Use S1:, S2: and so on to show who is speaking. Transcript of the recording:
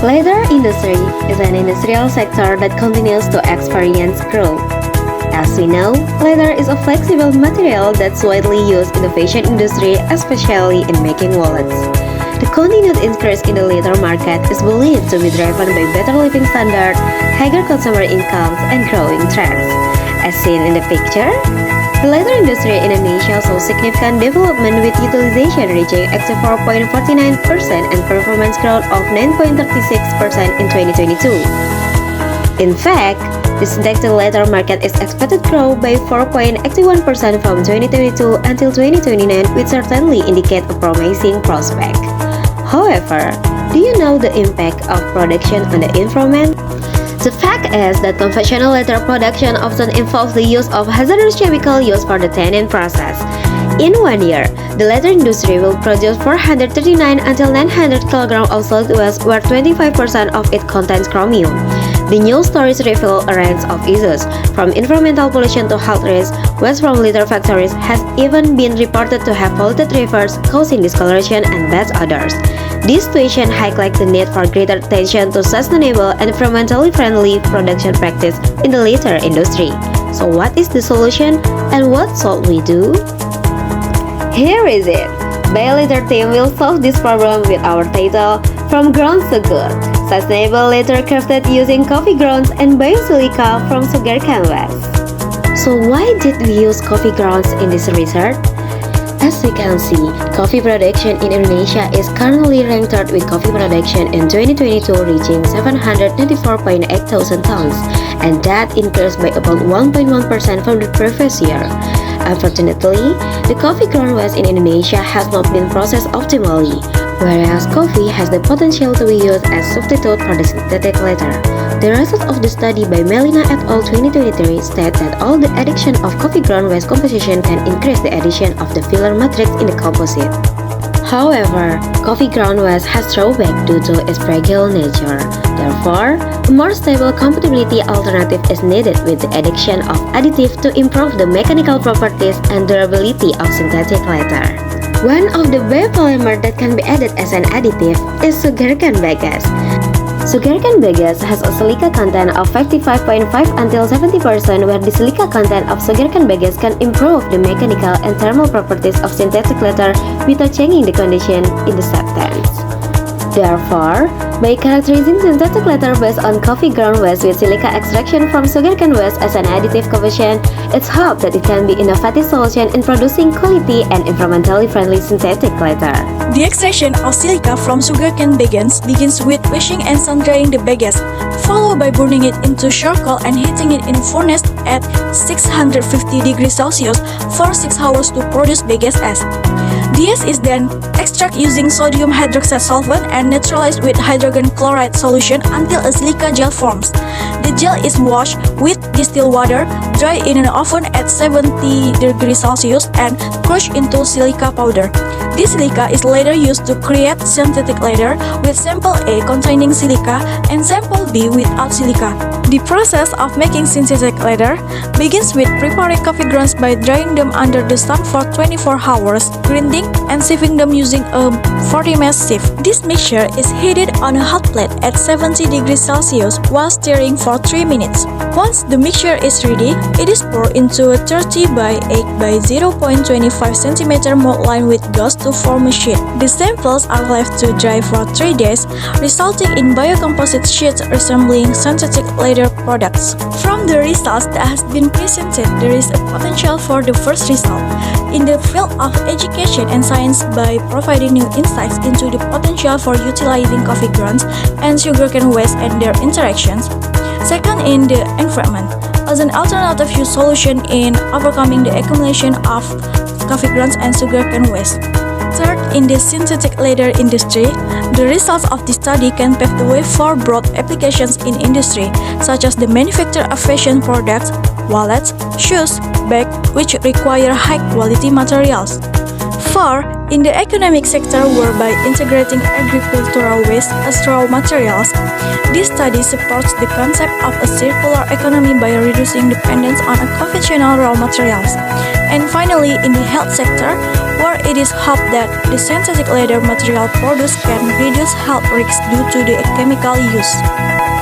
S1: Leather industry is an industrial sector that continues to experience growth. As we know, leather is a flexible material that's widely used in the fashion industry, especially in making wallets. The continued increase in the leather market is believed to be driven by better living standards, higher consumer incomes, and growing trends. As seen in the picture, the leather industry in Indonesia saw significant development with utilization reaching 84.49% and performance growth of 9.36% in 2022. In fact, the synthetic leather market is expected to grow by 4.81% from 2022 until 2029, which certainly indicate a promising prospect. However, do you know the impact of production on the environment? The fact is that conventional leather production often involves the use of hazardous chemicals used for the tanning process. In 1 year, the leather industry will produce 439 until 900 kg of solid waste, where 25% of it contains chromium. The new stories reveal a range of issues, from environmental pollution to health risks. Waste from leather factories has even been reported to have polluted rivers, causing discoloration and bad odors. This situation highlights the need for greater attention to sustainable and environmentally friendly production practice in the leather industry. So what is the solution and what should we do? Here is it. Bay Leather team will solve this problem with our title, From Grounds to Good. Sustainable leather crafted using coffee grounds and biosilica from sugarcane waste. So why did we use coffee grounds in this research? As we can see, coffee production in Indonesia is currently ranked third, with coffee production in 2022 reaching 794.8 thousand tons, and that increased by about 1.1% from the previous year. Unfortunately, the coffee ground waste in Indonesia has not been processed optimally, whereas coffee has the potential to be used as substitute for the synthetic leather. The result of the study by Melina et al. 2023 states that all the addition of coffee ground waste composition can increase the addition of the filler matrix in the composite. However, coffee ground waste has drawback due to its fragile nature. Therefore, a more stable compatibility alternative is needed with the addition of additive to improve the mechanical properties and durability of synthetic leather. One of the biopolymer that can be added as an additive is sugarcane bagasse. Sugarcane bagasse has a silica content of 55.5 until 70%, where the silica content of sugarcane bagasse can improve the mechanical and thermal properties of synthetic leather without changing the condition in the substance. Therefore, by characterizing synthetic leather based on coffee ground waste with silica extraction from sugarcane waste as an additive composition, it's hoped that it can be an innovative solution in producing quality and environmentally friendly synthetic leather.
S2: The extraction of silica from sugarcane bagasse begins with washing and sun-drying the bagasse, followed by burning it into charcoal and heating it in a furnace at 650 degrees Celsius for 6 hours to produce bagasse ash. The ash is then extracted using sodium hydroxide solvent and neutralized with hydrogen chloride solution until a silica gel forms. The gel is washed with distilled water, dried in an oven at 70 degrees Celsius, and crushed into silica powder. This silica is later used to create synthetic leather, with sample A containing silica and sample B without silica. The process of making synthetic leather begins with preparing coffee grounds by drying them under the sun for 24 hours, grinding and sieving them using a 40-mesh sieve. This mixture is heated on a hot plate at 70 degrees Celsius while stirring for 3 minutes. Once the mixture is ready, it is poured into a 30 by 8 by 0.25 cm mold lined with gauze to form a sheet. The samples are left to dry for 3 days, resulting in biocomposite sheets resembling synthetic leather products. From the results that has been presented, there is a potential for the first result in the field of education and science by providing new insights into the potential for utilizing coffee grounds and sugarcane waste and their interactions. Second, in the environment, as an alternative use solution in overcoming the accumulation of coffee grounds and sugarcane waste. Third, in the synthetic leather industry, the results of this study can pave the way for broad applications in industry, such as the manufacture of fashion products, wallets, shoes, bags, which require high-quality materials. 4. In the economic sector, whereby integrating agricultural waste as raw materials, this study supports the concept of a circular economy by reducing dependence on conventional raw materials. And finally, in the health sector, where it is hoped that the synthetic leather material produced can reduce health risks due to the chemical use.